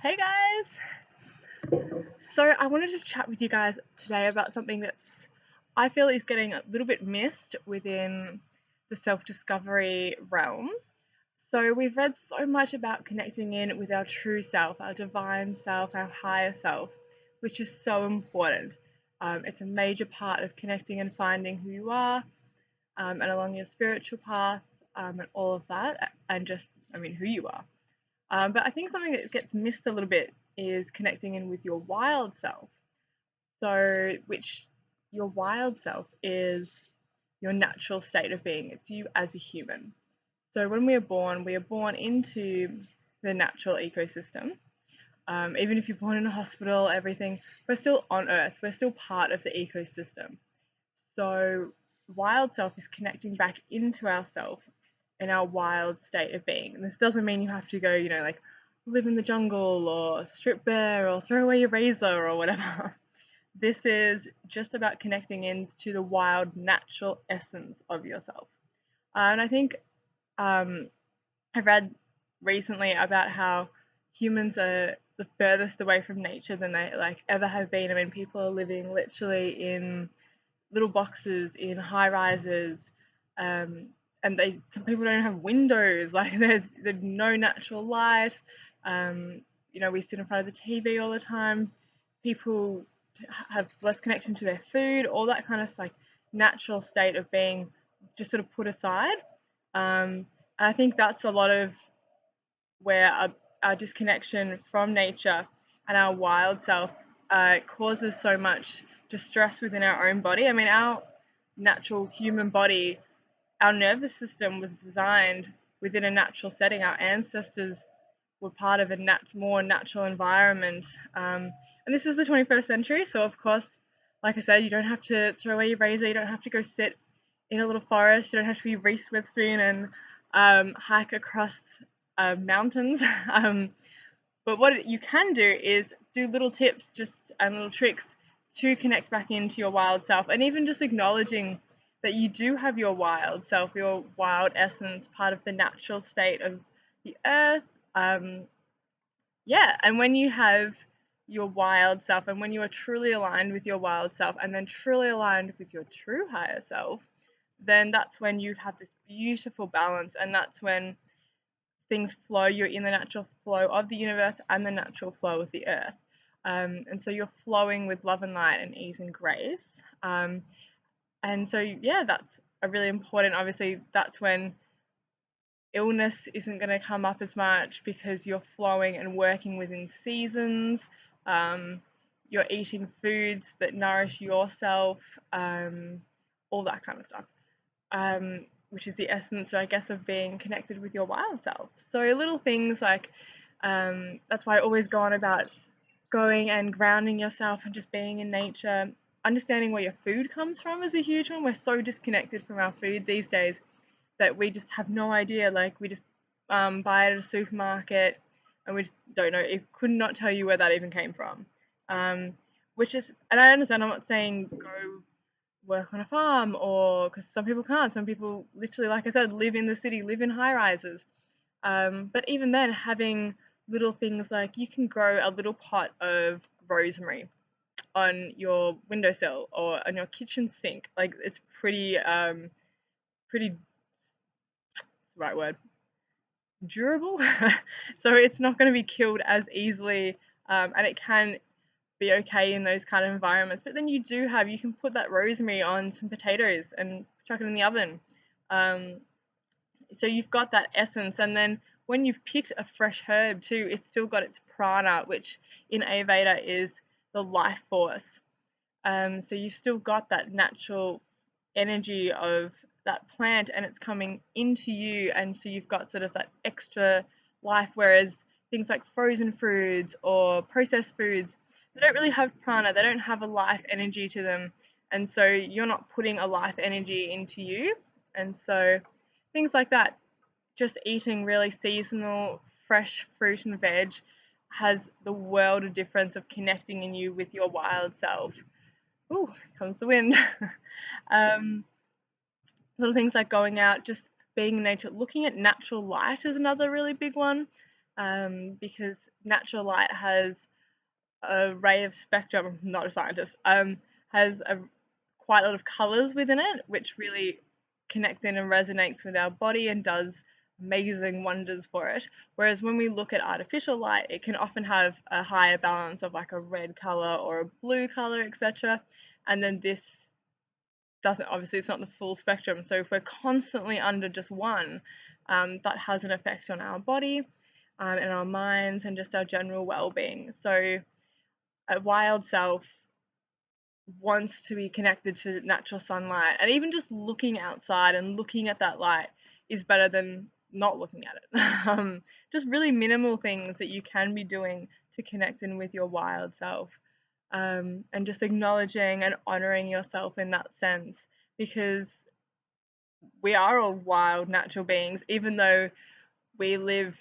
Hey guys! So I wanted to chat with you guys today about something that's I feel is getting a little bit missed within the self-discovery realm. So we've read so much about connecting in with our true self, our divine self, our higher self, which is so important. It's a major part of connecting and finding who you are, and along your spiritual path, and all of that, and just, who you are. But I think something that gets missed a little bit is connecting in with your wild self. So, which your wild self is your natural state of being. It's you as a human. So, when we are born into the natural ecosystem. Even if you're born in a hospital, everything, we're still on Earth. We're still part of the ecosystem. So, wild self is connecting back into ourself in our wild state of being. And this doesn't mean you have to go, like live in the jungle or strip bare or throw away your razor or whatever. This is just about connecting into the wild, natural essence of yourself. And I think I've read recently about how humans are the furthest away from nature than they ever have been. People are living literally in little boxes in high rises, and some people don't have windows. Like there's no natural light. We sit in front of the TV all the time. People have less connection to their food. All that kind of natural state of being just sort of put aside. And I think that's a lot of where our disconnection from nature and our wild self causes so much distress within our own body. Our natural human body, our nervous system was designed within a natural setting. Our ancestors were part of a more natural environment. And this is the 21st century, so of course, like I said, you don't have to throw away your razor, you don't have to go sit in a little forest, you don't have to be Reese Witherspoon and hike across mountains. But what you can do is do little tips and little tricks to connect back into your wild self, and even just acknowledging that you do have your wild self, your wild essence, part of the natural state of the earth. And when you have your wild self, and when you are truly aligned with your wild self, and then truly aligned with your true higher self, then that's when you have this beautiful balance, and that's when things flow. You're in the natural flow of the universe and the natural flow of the earth. And so you're flowing with love and light and ease and grace. And so, yeah, that's a really important, obviously, that's when illness isn't going to come up as much because you're flowing and working within seasons. You're eating foods that nourish yourself, all that kind of stuff. Which is the essence, I guess, of being connected with your wild self. So little things like, that's why I always go on about going and grounding yourself and just being in nature. Understanding where your food comes from is a huge one. We're so disconnected from our food these days that we just have no idea. Like we just buy it at a supermarket and we just don't know. It could not tell you where that even came from. Which is, and I understand, I'm not saying go work on a farm, or because some people can't. Some people literally, like I said, live in the city, live in high rises. But even then, having little things like you can grow a little pot of rosemary on your windowsill or on your kitchen sink. Like it's pretty, right word, durable. So it's not going to be killed as easily, and it can be okay in those kind of environments. But then you can put that rosemary on some potatoes and chuck it in the oven. So you've got that essence, and then when you've picked a fresh herb too, it's still got its prana, which in Ayurveda is the life force. So you've still got that natural energy of that plant, and it's coming into you, and so you've got sort of that extra life. Whereas things like frozen foods or processed foods, they don't really have prana, they don't have a life energy to them, and so you're not putting a life energy into you. And so things like that, just eating really seasonal fresh fruit and veg has the world of difference of connecting in you with your wild self. Ooh, comes the wind. um, Little things like going out, just being in nature, looking at natural light is another really big one. because natural light has a ray of spectrum. I'm not a scientist. Has a quite a lot of colors within it, which really connects in and resonates with our body and does amazing wonders for it. Whereas when we look at artificial light, it can often have a higher balance of like a red color or a blue color, etc. And then this doesn't, obviously it's not the full spectrum. So if we're constantly under just one, that has an effect on our body and our minds and just our general well-being. So a wild self wants to be connected to natural sunlight, and even just looking outside and looking at that light is better than not looking at it. Just really minimal things that you can be doing to connect in with your wild self, and just acknowledging and honoring yourself in that sense, because we are all wild natural beings, even though we live,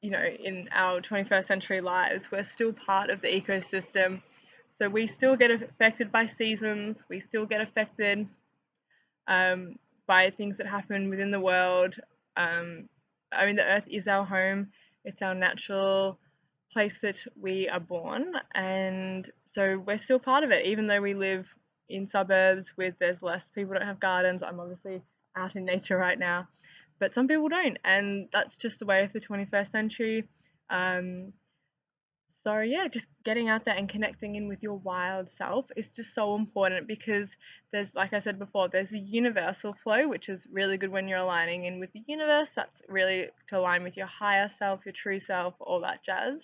in our 21st century lives, we're still part of the ecosystem. So we still get affected by seasons, we still get affected um, by things that happen within the world. I mean, the earth is our home, it's our natural place that we are born, and so we're still part of it, even though we live in suburbs with there's less people don't have gardens. I'm obviously out in nature right now, but some people don't, and that's just the way of the 21st century. Um, so yeah, just getting out there and connecting in with your wild self is just so important, because there's, like I said before, there's a universal flow, which is really good when you're aligning in with the universe. That's really to align with your higher self, your true self, all that jazz.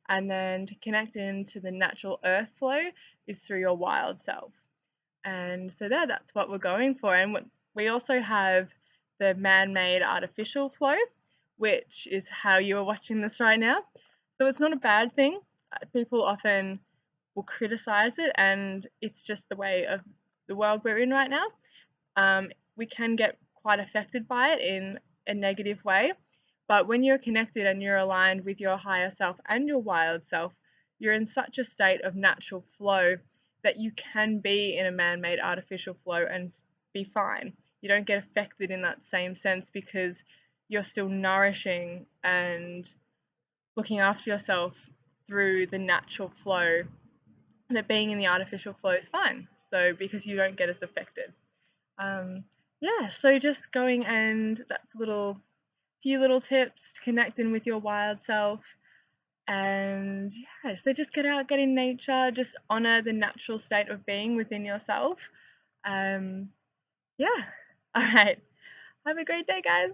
And then to connect into the natural earth flow is through your wild self. And so there, that's what we're going for. And we also have the man-made artificial flow, which is how you are watching this right now. So it's not a bad thing. People often will criticize it, and it's just the way of the world we're in right now. We can get quite affected by it in a negative way. But when you're connected and you're aligned with your higher self and your wild self, you're in such a state of natural flow that you can be in a man made artificial flow and be fine. You don't get affected in that same sense, because you're still nourishing and looking after yourself through the natural flow, that being in the artificial flow is fine. So, because you don't get as affected. Um, yeah, so just going, and that's a few little tips to connect in with your wild self. And yeah, so just get out, get in nature, just honor the natural state of being within yourself. Yeah, all right. Have a great day, guys.